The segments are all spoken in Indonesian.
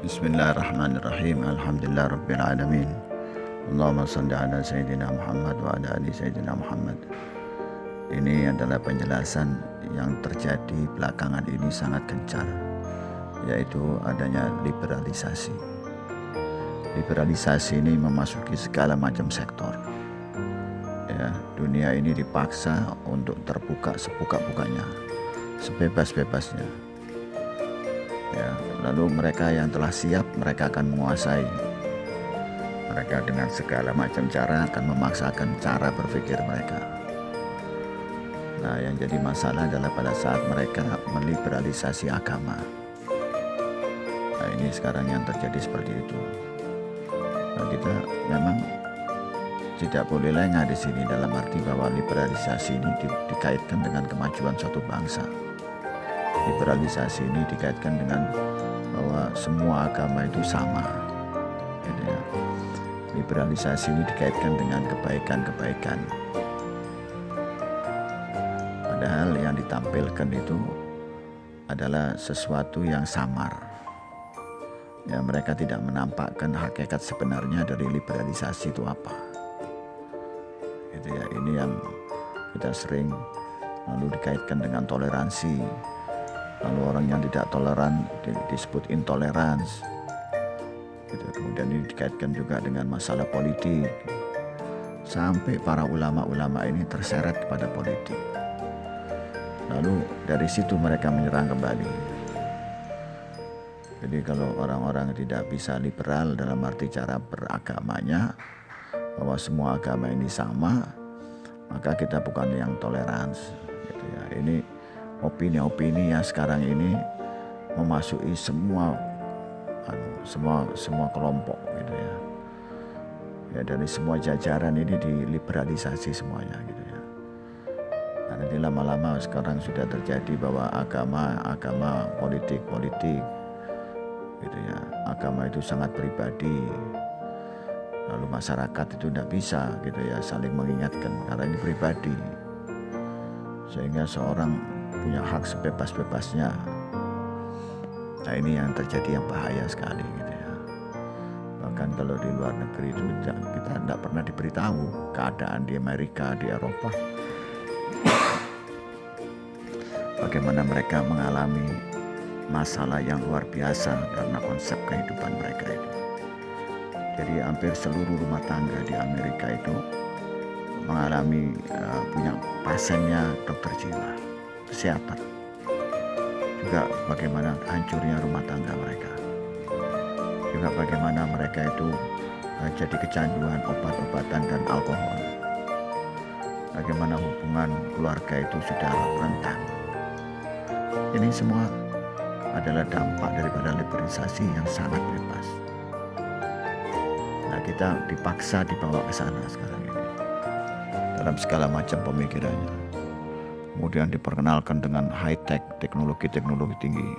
Bismillahirrahmanirrahim. Alhamdulillah Rabbil Alamin. Allahumma salli ala Sayyidina Muhammad wa ala ali Sayyidina Muhammad. Ini adalah penjelasan yang terjadi belakangan ini sangat gencar, yaitu adanya liberalisasi. Liberalisasi ini memasuki segala macam sektor. Ya, dunia ini dipaksa untuk terbuka sebuka-bukanya, sebebas-bebasnya. Ya, lalu mereka yang telah siap, mereka akan menguasai. Mereka dengan segala macam cara akan memaksakan cara berpikir mereka. Nah, yang jadi masalah adalah pada saat mereka meliberalisasi agama. Nah, ini sekarang yang terjadi seperti itu. Nah, kita memang tidak boleh lengah di sini, dalam arti bahwa liberalisasi ini dikaitkan dengan kemajuan suatu bangsa. Liberalisasi ini dikaitkan dengan bahwa semua agama itu sama, gitu ya. Liberalisasi ini dikaitkan dengan kebaikan-kebaikan, padahal yang ditampilkan itu adalah sesuatu yang samar. Ya, mereka tidak menampakkan hakikat sebenarnya dari liberalisasi itu apa, gitu ya. Ini yang kita sering lalu dikaitkan dengan toleransi. Lalu orang yang tidak toleran disebut intolerans. Gitu. Kemudian ini dikaitkan juga dengan masalah politik. Sampai para ulama-ulama ini terseret kepada politik. Lalu dari situ mereka menyerang kembali. Jadi kalau orang-orang tidak bisa liberal dalam arti cara beragamanya, bahwa semua agama ini sama, maka kita bukan yang tolerans. Gitu ya. Ini opini-opini yang sekarang ini memasuki semua kelompok, gitu ya. Ya, dari semua jajaran ini diliberalisasi semuanya, gitu ya. Nah, nanti lama-lama sekarang sudah terjadi bahwa agama politik, gitu ya. Agama itu sangat pribadi. Lalu masyarakat itu tidak bisa, gitu ya, saling mengingatkan karena ini pribadi. Sehingga seorang punya hak sebebas-bebasnya. Nah, ini yang terjadi, yang bahaya sekali, gitu ya. Bahkan kalau di luar negeri itu kita tidak pernah diberitahu keadaan di Amerika, di Eropa, bagaimana mereka mengalami masalah yang luar biasa karena konsep kehidupan mereka itu. Jadi hampir seluruh rumah tangga di Amerika itu mengalami punya pasiennya dokter jiwa, kesehatan. Juga bagaimana hancurnya rumah tangga mereka. Juga bagaimana mereka itu jadi kecanduan obat-obatan dan alkohol. Bagaimana hubungan keluarga itu sudah rentan. Ini semua adalah dampak daripada liberalisasi yang sangat bebas. Nah, kita dipaksa dibawa ke sana sekarang ini dalam segala macam pemikirannya. Kemudian diperkenalkan dengan high-tech, teknologi tinggi.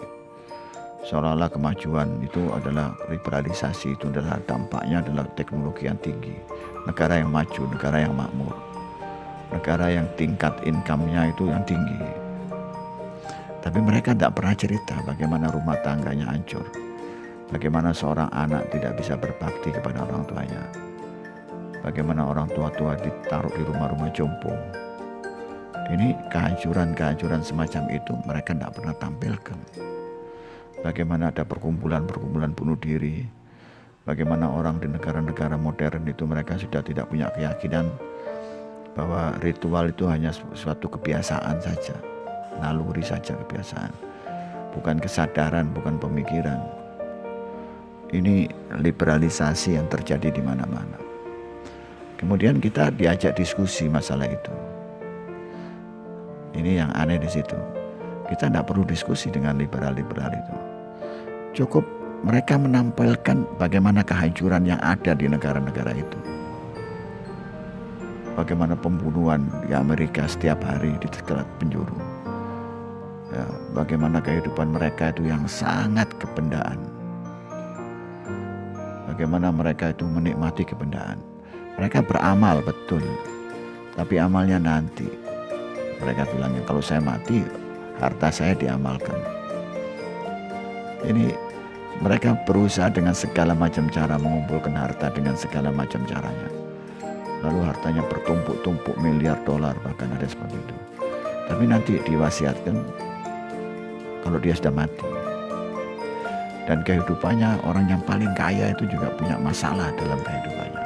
Seolah-olah kemajuan itu adalah liberalisasi, itu adalah dampaknya adalah teknologi yang tinggi. Negara yang maju, negara yang makmur, negara yang tingkat income-nya itu yang tinggi. Tapi mereka tidak pernah cerita bagaimana rumah tangganya hancur, bagaimana seorang anak tidak bisa berbakti kepada orang tuanya, bagaimana orang tua-tua ditaruh di rumah-rumah jompo. Ini kehancuran semacam itu mereka tidak pernah tampilkan. Bagaimana ada perkumpulan-perkumpulan bunuh diri. Bagaimana orang di negara-negara modern itu mereka sudah tidak punya keyakinan bahwa ritual itu hanya suatu kebiasaan saja, naluri saja kebiasaan, bukan kesadaran, bukan pemikiran. Ini liberalisasi yang terjadi di mana-mana. Kemudian kita diajak diskusi masalah itu. Ini yang aneh di situ. Kita tidak perlu diskusi dengan liberal-liberal itu. Cukup mereka menampilkan bagaimana kehancuran yang ada di negara-negara itu. Bagaimana pembunuhan di Amerika setiap hari di segala penjuru. Ya, bagaimana kehidupan mereka itu yang sangat kebendaan. Bagaimana mereka itu menikmati kebendaan. Mereka beramal betul, tapi amalnya nanti. Mereka bilangnya kalau saya mati harta saya diamalkan. Ini Mereka berusaha dengan segala macam cara mengumpulkan harta dengan segala macam caranya. Lalu hartanya bertumpuk-tumpuk miliar dolar, bahkan ada seperti itu. Tapi nanti diwasiatkan kalau dia sudah mati. Dan kehidupannya, orang yang paling kaya itu juga punya masalah dalam kehidupannya.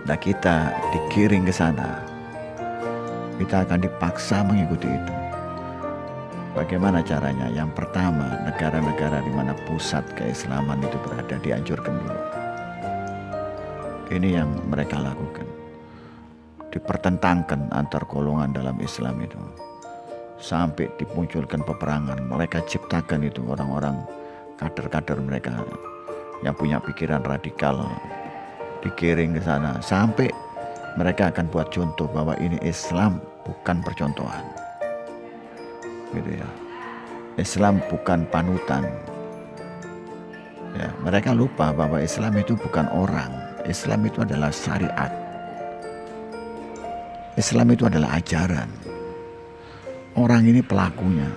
Nah, kita digiring ke sana. Kita akan dipaksa mengikuti itu. Bagaimana caranya? Yang pertama, negara-negara di mana pusat keislaman itu berada dihancurkan dulu. Ini yang mereka lakukan. Dipertentangkan antar golongan dalam Islam itu. Sampai dimunculkan peperangan. Mereka ciptakan itu orang-orang kader-kader mereka yang punya pikiran radikal. Dikiring ke sana. Sampai mereka akan buat contoh bahwa ini Islam bukan percontohan. Gitu ya. Islam bukan panutan. Ya, mereka lupa bahwa Islam itu bukan orang. Islam itu adalah syariat. Islam itu adalah ajaran. Orang ini pelakunya.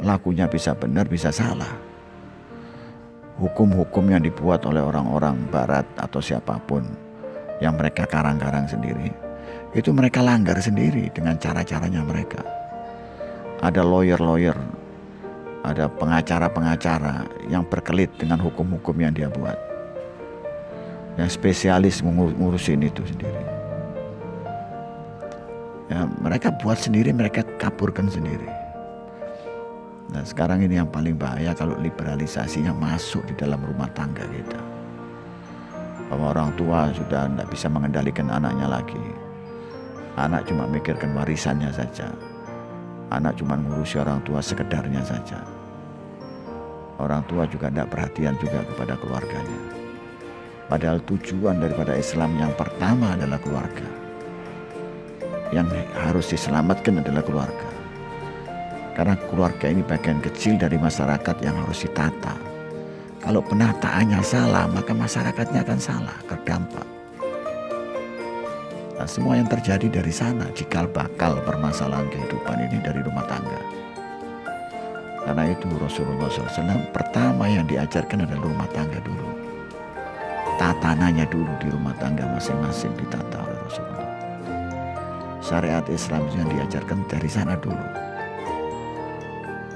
Pelakunya bisa benar, bisa salah. Hukum-hukum yang dibuat oleh orang-orang barat atau siapapun yang mereka karang-karang sendiri, itu mereka langgar sendiri dengan cara-caranya mereka. Ada lawyer-lawyer, ada pengacara-pengacara yang berkelit dengan hukum-hukum yang dia buat, yang spesialis ngurusin itu sendiri. Ya, mereka buat sendiri, mereka kaburkan sendiri. Nah, sekarang ini yang paling bahaya kalau liberalisasinya masuk di dalam rumah tangga kita. Bahwa orang tua sudah tidak bisa mengendalikan anaknya lagi. Anak cuma mikirkan warisannya saja. Anak cuma ngurusi orang tua sekedarnya saja. Orang tua juga tidak perhatian juga kepada keluarganya. Padahal tujuan daripada Islam yang pertama adalah keluarga. Yang harus diselamatkan adalah keluarga. Karena keluarga ini bagian kecil dari masyarakat yang harus ditata. Kalau penataannya salah, maka masyarakatnya akan salah, terdampak. Nah, semua yang terjadi dari sana, cikal bakal permasalahan kehidupan ini dari rumah tangga. Karena itu Rasulullah SAW pertama yang diajarkan adalah rumah tangga dulu. Tatanannya dulu di rumah tangga masing-masing ditata oleh Rasulullah. Syariat Islam yang diajarkan dari sana dulu.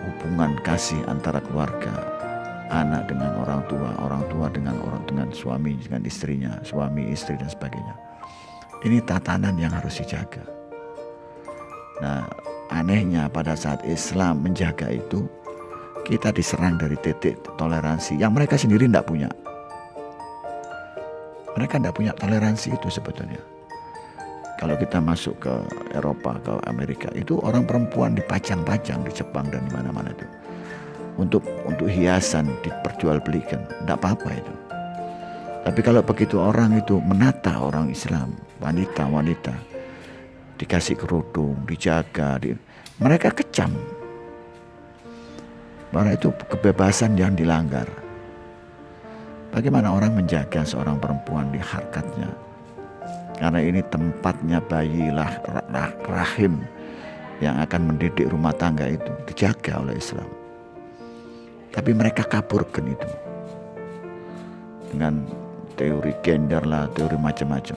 Hubungan kasih antara keluarga, anak dengan orang tua dengan suami, dengan istrinya, suami, istri dan sebagainya. Ini tatanan yang harus dijaga. Nah, anehnya pada saat Islam menjaga itu, kita diserang dari titik toleransi yang mereka sendiri tidak punya. Mereka tidak punya toleransi itu sebetulnya. Kalau kita masuk ke Eropa, ke Amerika, itu orang perempuan dipajang-pajang di Jepang dan di mana-mana itu. Untuk hiasan diperjualbelikan, tidak apa-apa itu. Tapi kalau begitu orang itu menata orang Islam, wanita-wanita, dikasih kerudung, dijaga, mereka kecam. Karena itu kebebasan yang dilanggar. Bagaimana orang menjaga seorang perempuan di harkatnya? Karena ini tempatnya bayi rahim yang akan mendidik rumah tangga itu dijaga oleh Islam. Tapi mereka kaburkan itu dengan teori gender lah, teori macam-macam.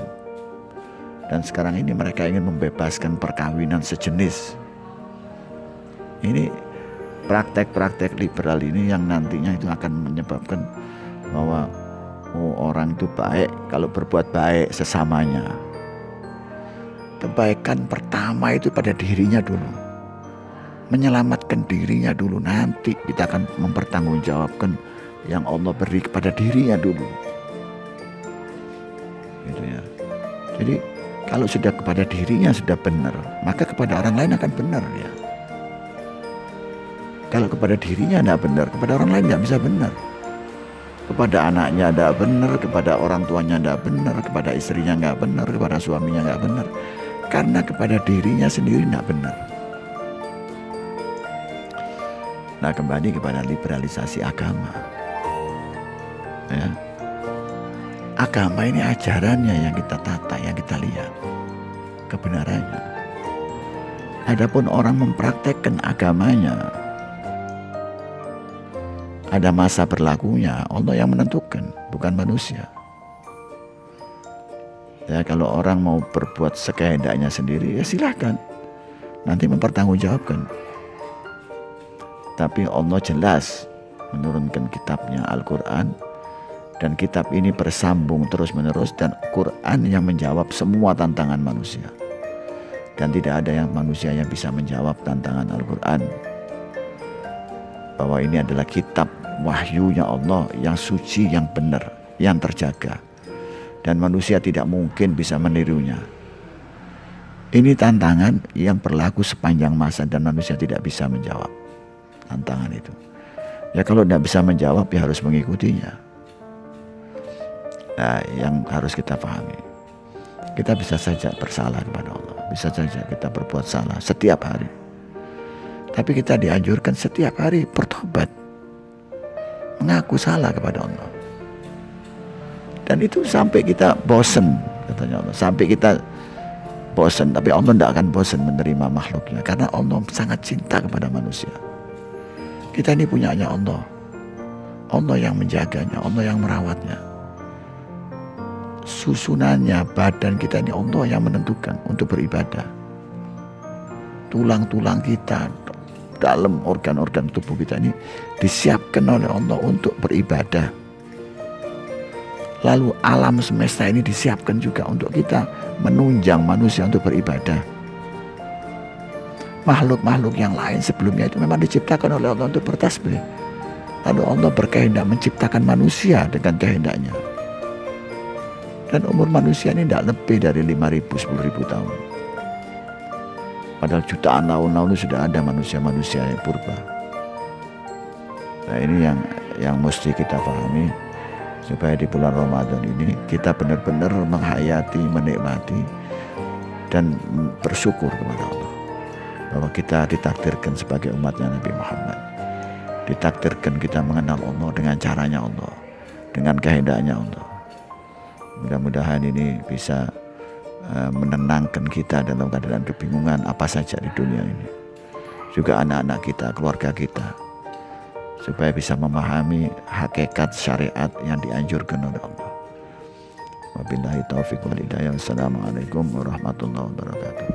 Dan sekarang ini mereka ingin membebaskan perkawinan sejenis. Ini praktek-praktek liberal ini yang nantinya itu akan menyebabkan bahwa orang itu baik kalau berbuat baik sesamanya. Kebaikan pertama itu pada dirinya dulu. Menyelamatkan dirinya dulu, nanti kita akan mempertanggungjawabkan yang Allah beri kepada dirinya dulu. Gitu ya. Jadi kalau sudah kepada dirinya sudah benar, maka kepada orang lain akan benar ya. Kalau kepada dirinya tidak benar, kepada orang lain tidak bisa benar. Kepada anaknya tidak benar, kepada orang tuanya tidak benar, kepada istrinya nggak benar, kepada suaminya nggak benar. Karena kepada dirinya sendiri tidak benar. Nah, kembali kepada liberalisasi agama. Ya. Agama ini ajarannya yang kita tata, yang kita lihat kebenarannya. Adapun orang mempraktekkan agamanya, ada masa berlakunya, Allah yang menentukan, bukan manusia. Ya, kalau orang mau berbuat sekehendaknya sendiri, ya silahkan, nanti mempertanggungjawabkan. Tapi Allah jelas menurunkan kitabnya Al-Quran, dan kitab ini bersambung terus menerus, dan Quran yang menjawab semua tantangan manusia. Dan tidak ada yang manusia yang bisa menjawab tantangan Al-Quran, bahwa ini adalah kitab wahyunya Allah yang suci, yang benar, yang terjaga, dan manusia tidak mungkin bisa menirunya. Ini tantangan yang berlaku sepanjang masa, dan manusia tidak bisa menjawab tantangan itu. Ya kalau tidak bisa menjawab, ya harus mengikutinya. Nah, yang harus kita pahami, kita bisa saja bersalah kepada Allah, bisa saja kita berbuat salah setiap hari, tapi kita dianjurkan setiap hari bertobat, mengaku salah kepada Allah. Dan itu sampai kita bosan, katanya Allah, sampai kita bosan. Tapi Allah tidak akan bosan menerima makhluknya, karena Allah sangat cinta kepada manusia. Kita ini punyanya Allah, Allah yang menjaganya, Allah yang merawatnya. Susunannya badan kita ini Allah yang menentukan untuk beribadah. Tulang-tulang kita, dalam organ-organ tubuh kita ini disiapkan oleh Allah untuk beribadah. Lalu alam semesta ini disiapkan juga untuk kita menunjang manusia untuk beribadah. Makhluk-makhluk yang lain sebelumnya itu memang diciptakan oleh Allah untuk bertasbih. Lalu Allah berkehendak menciptakan manusia dengan kehendaknya. Dan umur manusia ini tidak lebih dari 5.000, 10.000 tahun. Padahal jutaan tahun lalu sudah ada manusia-manusia yang purba. Nah, ini yang mesti kita pahami, supaya di bulan Ramadan ini kita benar-benar menghayati, menikmati, dan bersyukur kepada Allah, bahwa kita ditakdirkan sebagai umatnya Nabi Muhammad. Ditakdirkan kita mengenal Allah dengan caranya Allah, dengan kehendaknya Allah. Mudah-mudahan ini bisa menenangkan kita dalam keadaan kebingungan apa saja di dunia ini. Juga anak-anak kita, keluarga kita, supaya bisa memahami hakikat syariat yang dianjurkan oleh Allah. Wabillahi taufiq wal hidayah. Wassalamualaikum warahmatullahi wabarakatuh.